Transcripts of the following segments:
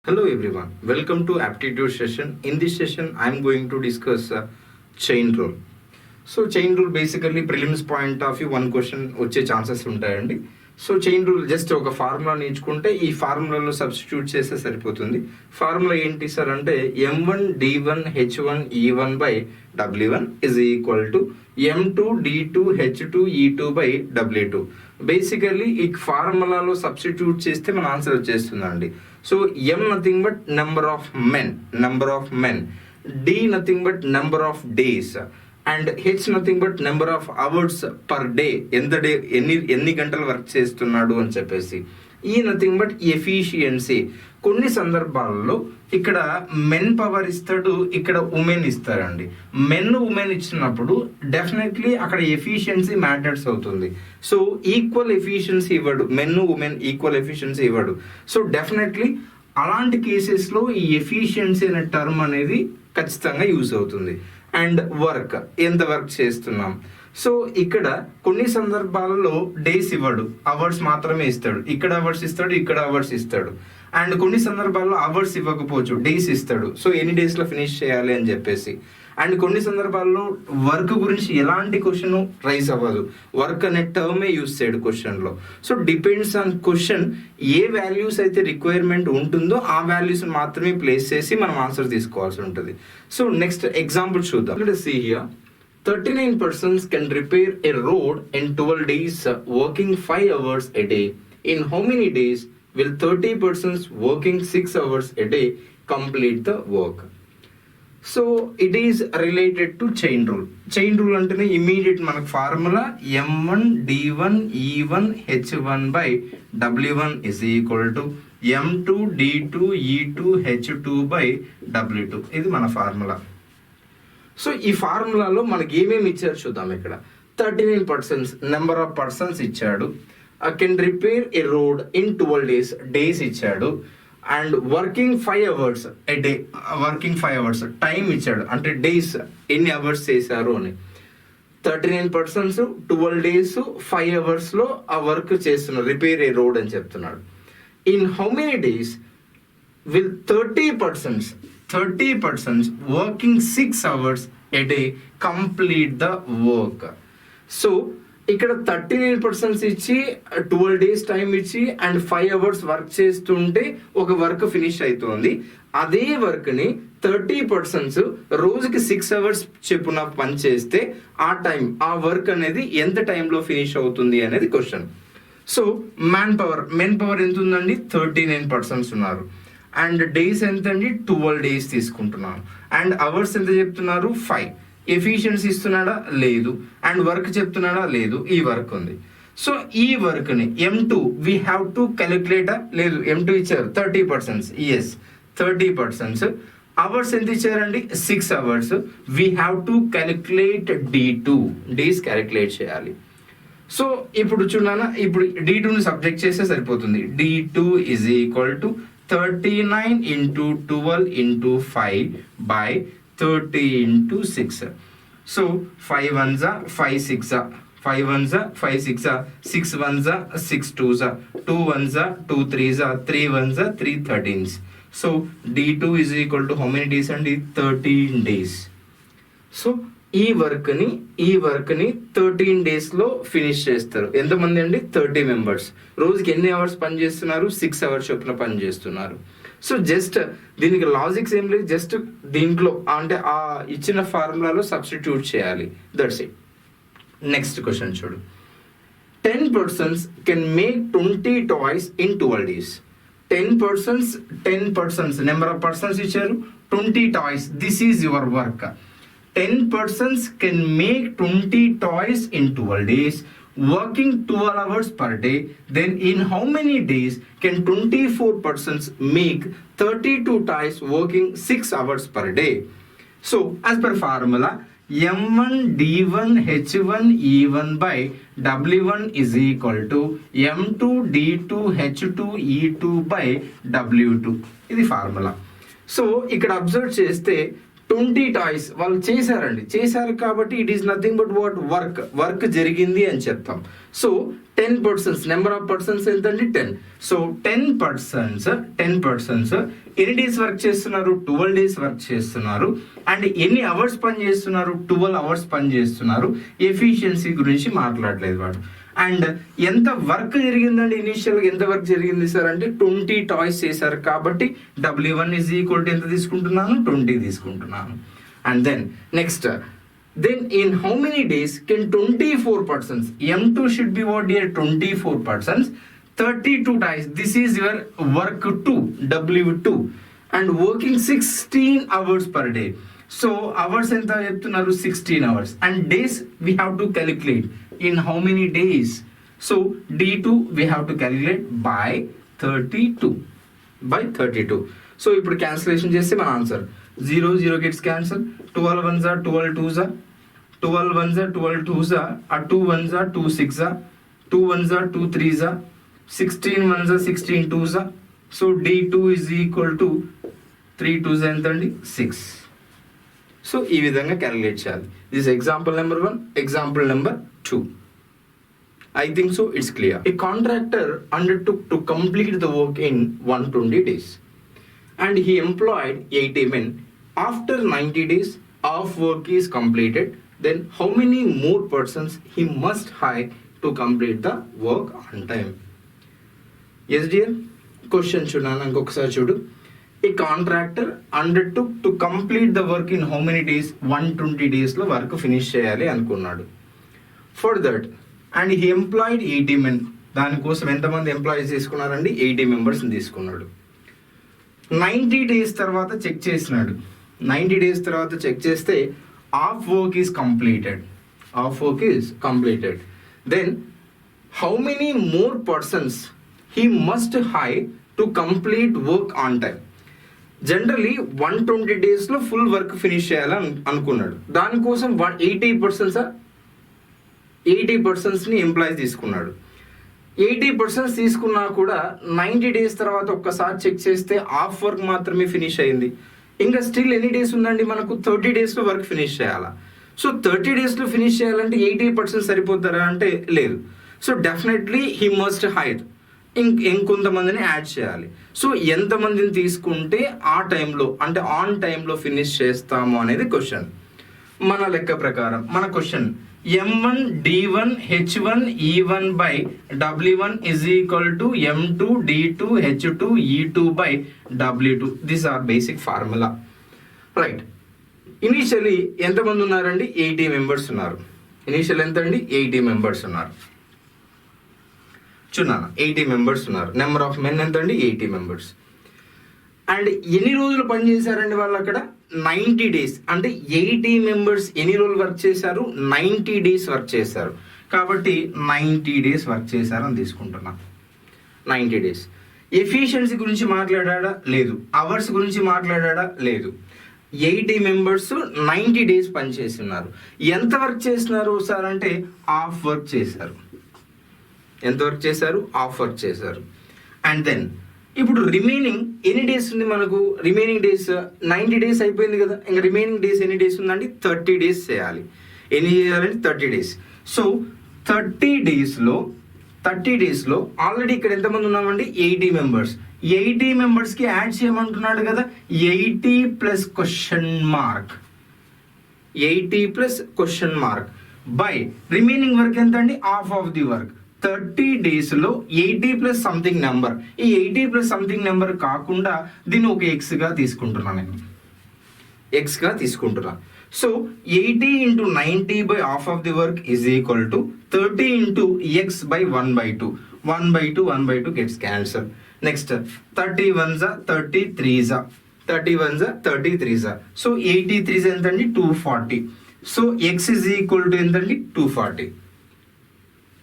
Hello everyone, welcome to aptitude session. In this session, I am going to discuss chain rule. So chain rule basically prelims point of view one question వచ్చే chances ఉంటాయండి. So chain rule just ఒక formula నేర్చుకుంటే ఈ ఫార్ములాలో substitute చేస్తే సరిపోతుంది. Formula ఏంటి sir అంటే m1 d1 h1 e1 by w1 is equal to m2 d2 h2 e2 by w2. Basically ఈ ఫార్ములాలో సబ్స్టిట్యూట్ చేస్తే మన ఆన్సర్ వచ్చేస్తుందండి. So m nothing but number of men, d nothing but number of days and H nothing but number of hours per day, ఎన్ని గంటలు work చేస్తున్నాడు అని చెప్పేసి. ఈ నథింగ్ బట్ ఎఫిషియన్సీ. కొన్ని సందర్భాల్లో ఇక్కడ మెన్ పవర్ ఇస్తాడు, ఇక్కడ ఉమెన్ ఇస్తారండి. ఉమెన్ ఇచ్చినప్పుడు డెఫినెట్లీ అక్కడ ఎఫిషియన్సీ మ్యాటర్స్ అవుతుంది. సో ఈక్వల్ ఎఫిషియన్సీ ఇవ్వడు, ఉమెన్ ఈక్వల్ ఎఫిషియన్సీ ఇవ్వడు. సో డెఫినెట్లీ అలాంటి కేసెస్లో ఈ ఎఫిషియన్సీ అనే టర్మ్ అనేది ఖచ్చితంగా యూజ్ అవుతుంది. అండ్ వర్క్, ఎంత వర్క్ చేస్తున్నాం. సో ఇక్కడ కొన్ని సందర్భాలలో డేస్ ఇవ్వడు, అవర్స్ మాత్రమే ఇస్తాడు. ఇక్కడ అవర్స్ ఇస్తాడు, ఇక్కడ అవర్స్ ఇస్తాడు. అండ్ కొన్ని సందర్భాల్లో అవర్స్ ఇవ్వకపోవచ్చు, డేస్ ఇస్తాడు. సో ఎన్ని డేస్లో ఫినిష్ చేయాలి అని చెప్పేసి. అండ్ కొన్ని సందర్భాల్లో వర్క్ గురించి ఎలాంటి క్వశ్చన్ రైజ్ అవ్వదు, వర్క్ అనే టర్మే యూజ్ చేయడు క్వశ్చన్లో. So depends on question, A values అయితే రిక్వైర్మెంట్ ఉంటుందో ఆ వాల్యూస్ మాత్రమే ప్లేస్ చేసి మనం ఆన్సర్ తీసుకోవాల్సి ఉంటుంది. సో నెక్స్ట్ ఎగ్జాంపుల్ చూద్దాం. ఇక్కడ see here 39 persons can repair a road in 12 days working 5 hours a day. In how many days will 30 persons working 6 hours a day complete the work? So it is related to chain rule. Chain rule అంటేనే immediate మనకు formula m1 d1 e1 h1 by w1 is equal to m2 d2 e2 h2 by w2. ఇది మన formula. So ఈ ఫార్ములాలో మనకి ఏమేమి ఇచ్చారు చూద్దాం. ఇక్కడ 39 పర్సన్స్, నెంబర్ ఆఫ్ పర్సన్స్ ఇచ్చాడు. Can repair a road in 12 days ఇచ్చాడు. And working 5 hours a day, working 5 hours time ఇచ్చాడు, అంటే డేస్ ఎన్ని అవర్స్ చేశారు అని. 39 పర్సన్స్ 12 days 5 hours ఆ వర్క్ చేస్తున్నారు, రిపేర్ ఏ రోడ్ అని చెప్తున్నాడు. In how many days will 30 persons working 6 hours a day complete the work. So ఇక్కడ 39 persons ఇచ్చి 12 days టైం ఇచ్చి అండ్ 5 hours వర్క్ చేస్తుంటే ఒక వర్క్ ఫినిష్ అవుతుంది. అదే వర్క్ ని 30 persons రోజుకి 6 hours చెప్పున పని చేస్తే ఆ వర్క్ అనేది ఎంత టైంలో ఫినిష్ అవుతుంది అనేది క్వశ్చన్. సో మెన్ పవర్ ఎంత ఉందండి? 39 persons ఉన్నారు. అండ్ డేస్ ఎంత అండి? 12 days తీసుకుంటున్నాను. అండ్ అవర్స్ ఎంత చెప్తున్నారు? 5. ఎఫిషియన్సీ ఇస్తున్నాడా? లేదు. అండ్ వర్క్ చెప్తున్నాడా? లేదు. ఈ వర్క్ ఉంది. సో ఈ వర్క్ ని m2 we have to calculate, లేదు m2 ఇచ్చారు 30 persons, ఎస్ 30 persons. అవర్స్ ఎంత ఇచ్చారండి? 6 hours. We have to calculate d2, days calculate చేయాలి. సో ఇప్పుడు చూడాలా, ఇప్పుడు d2ని సబ్జెక్ట్ చేస్తే సరిపోతుంది. d2 is equal to 39 into 12 into 5 by 30 into 6. So 5 ones are 5 6 are 5 ones are 5 6 are 6 ones are 6 twos are 2 ones are 2 threes are 3 ones are 3 13s. So d2 is equal to how many days and 13 days. So ఈ work ని 13 days లో finish చేస్తారు. ఎంతమంది అండి? 30 members. రోజుకి ఎన్ని hours పని చేస్తున్నారు? 6 hours చొప్పున పని చేస్తున్నారు. సో జస్ట్ దీనికి లాజిక్స్ ఏం లేదు, జస్ట్ దీంట్లో అంటే ఆ ఇచ్చిన ఫార్ములాలో సబ్స్టిట్యూట్ చేయాలి, దట్స్ ఇట్. నెక్స్ట్ క్వశ్చన్ చూడు. 10 persons can make 20 toys in 12 days. 10 persons number of persons ఇచ్చారు, 20 toys. This is your work. 10 persons can make 20 toys in 12 days working 12 hours per day. Then in how many days can 24 persons make 32 toys working 6 hours per day? So as per formula, m1 d1 h1 e1 by w1 is equal to m2 d2 h2 e2 by w2. ఇది formula. So ఇక్కడ observe చేస్తే 20 toys వాళ్ళు చేశారు కాబట్టి it is nothing but what work జరిగింది అని చెప్తాం. So 10 persons, number of persons ఎంతండి 10. సో 10 పర్సన్స్ ఎన్ని డేస్ వర్క్ చేస్తున్నారు? 12 డేస్ వర్క్ చేస్తున్నారు. అండ్ ఎన్ని అవర్స్ పని చేస్తున్నారు? 12 అవర్స్ పని చేస్తున్నారు. ఎఫిషియన్సీ గురించి మాట్లాడలేదు వాడు. అండ్ ఎంత వర్క్ జరిగిందండి? ఇనిషియల్గా ఎంత వర్క్ జరిగింది సార్ అంటే 20 టాయ్స్ చేశారు కాబట్టి W1 ఈజ్ ఈక్వల్ టు ఎంత తీసుకుంటున్నాను? 20 తీసుకుంటున్నాను. And then next, then in how many days can 24 persons, M2 should be what dear? 24 persons, 32 times, this is your work 2, W2, and working 16 hours per day. So hours enta cheptunnaru? 16 hours. And days we have to calculate in how many days. So D2 we have to calculate by 32. So ఇప్పుడు cancellation చేస్తే మన answer 0 gets cancelled. 12 ones are 12 twos are 12 ones are 12 twos are 2 ones are 2 6 are 2 ones are 2 3s are 16 ones are 16 twos are. So D2 is equal to 3 twos ఎంతండి? 6. So ఈ విధంగా calculate చేయాలి. This example number 1, example number 2. I think so it's clear. A contractor undertook to complete the work in 120 days and he employed 80 men. After 90 days of work is completed, then how many more persons he must hire to complete the work on time? Yes dear, question చూడాలి ఇంకొకసారి చూడు. A contractor undertook to complete the work in how many days? 120 days లో work finish చేయాలి అనుకున్నాడు. For that, and he employed 80 men. దానికోసం ఎంతమంది employees తీసుకున్నారండి? 80 మెంబర్స్ని తీసుకున్నాడు. 90 days తర్వాత చెక్ చేసినాడు. 90 days తర్వాత చెక్ చేస్తే half work is completed. Then how many more persons he must hire to complete work on time. Generally 120 daysలో ఫుల్ వర్క్ ఫినిష్ చేయాలని అనుకున్నాడు. దానికోసం 80 పర్సన్స్ని ఎంప్లాయీస్ తీసుకున్నాడు. 80 పర్సన్స్ తీసుకున్నా కూడా 90 days తర్వాత ఒక్కసారి చెక్ చేస్తే హాఫ్ వర్క్ మాత్రమే ఫినిష్ అయింది. ఇంకా స్టిల్ ఎన్ని డేస్ ఉందండి మనకు? 30 daysలో వర్క్ ఫినిష్ చేయాలా. సో 30 daysలో ఫినిష్ చేయాలంటే 80% సరిపోతారా అంటే లేదు. So definitely he must hire, ఇంకొంతమందిని యాడ్ చేయాలి. సో ఎంతమందిని తీసుకుంటే ఆ టైంలో అంటే ఆన్ టైంలో ఫినిష్ చేస్తాము అనేది క్వశ్చన్. మన లెక్క ప్రకారం మన question M1 D1 H1 E1 by W1 is equal to M2 D2 H2 E2 by W2. These are basic formula. Right. Initially ఎంతమంది ఉన్నారండి? 80 మెంబర్స్ ఉన్నారు. ఇనిషియల్ ఎంత అండి? 80 మెంబర్స్ ఉన్నారు. చూడాలి 80 మెంబర్స్ ఉన్నారు. నెంబర్ ఆఫ్ మెన్ ఎంత అండి? 80 మెంబర్స్. అండ్ ఎన్ని రోజులు పని చేశారండి వాళ్ళు అక్కడ? 90 days. అంటే 80 మెంబర్స్ ఎన్ని రోజులు వర్క్ చేశారు? 90 days వర్క్ చేశారు. కాబట్టి 90 days వర్క్ చేశారు అని తీసుకుంటున్నాం. 90 days. ఎఫిషియన్సీ గురించి మాట్లాడా? లేదు. అవర్స్ గురించి మాట్లాడా? లేదు. 80 మెంబర్స్ 90 days పని చేస్తున్నారు. ఎంత వర్క్ చేస్తున్నారు సార్ అంటే హాఫ్ వర్క్ చేశారు. ఎంత వర్క్ చేశారు? హాఫ్ వర్క్ చేశారు. అండ్ దెన్ ఇప్పుడు రిమైనింగ్ ఎన్ని డేస్ ఉంది మనకు? రిమైనింగ్ డేస్ 90 days అయిపోయింది కదా. ఇంకా రిమైనింగ్ డేస్ ఎన్ని డేస్ ఉందండి? 30 days చేయాలి. ఎన్ని చేయాలంటే 30 days. సో 30 daysలో ఆల్రెడీ ఇక్కడ ఎంతమంది ఉన్నామండి? 80 మెంబర్స్. 80 మెంబర్స్కి యాడ్ చేయమంటున్నాడు కదా. 80 plus question mark by remaining work ఎంత అండి? Half of the work. 30 daysలో 80 plus something number. ఈ 80 ప్లస్ సంథింగ్ నెంబర్ కాకుండా దీన్ని ఒక ఎక్స్గా తీసుకుంటున్నాను నేను. ఎక్స్గా తీసుకుంటున్నాను. So 80 into 90 by half of the work is equal to 30 into x by 1/2. 1/2 gets cancelled. Next 30 ones are 33s are 30 ones are 33s are. So 83s ఎంతండి? 240. So x is equal to ఎంతండి? 240.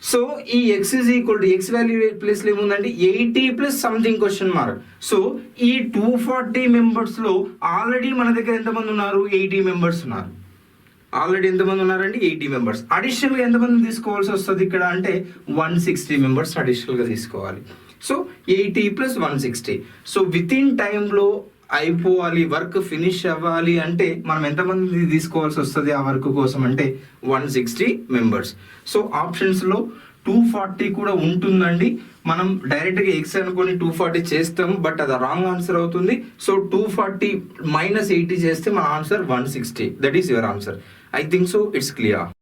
So ఈ x is equal to x value ప్లేస్లో ఏముందండి? 80 plus something question mark. So ఈ 240 మెంబర్స్లో already మన దగ్గర ఎంతమంది ఉన్నారు? 80 మెంబర్స్ ఉన్నారు. ఆల్రెడీ ఎంతమంది ఉన్నారండి? 80 మెంబర్స్. అడిషనల్గా ఎంతమంది తీసుకోవాల్సి వస్తుంది ఇక్కడ అంటే 160 మెంబర్స్ అడిషనల్గా తీసుకోవాలి. So 80 plus 160. So with in టైంలో అయిపోవాలి, వర్క్ ఫినిష్ అవ్వాలి అంటే మనం ఎంతమంది తీసుకోవాల్సి వస్తుంది ఆ వర్క్ కోసం అంటే 160 మెంబర్స్. సో ఆప్షన్స్లో 240 కూడా ఉంటుందండి. మనం డైరెక్ట్గా ఎక్స్ అనుకొని 240 చేస్తాం, బట్ అది రాంగ్ ఆన్సర్ అవుతుంది. సో 240 - 80 చేస్తే మన answer 160. That is your answer. I think so it's clear.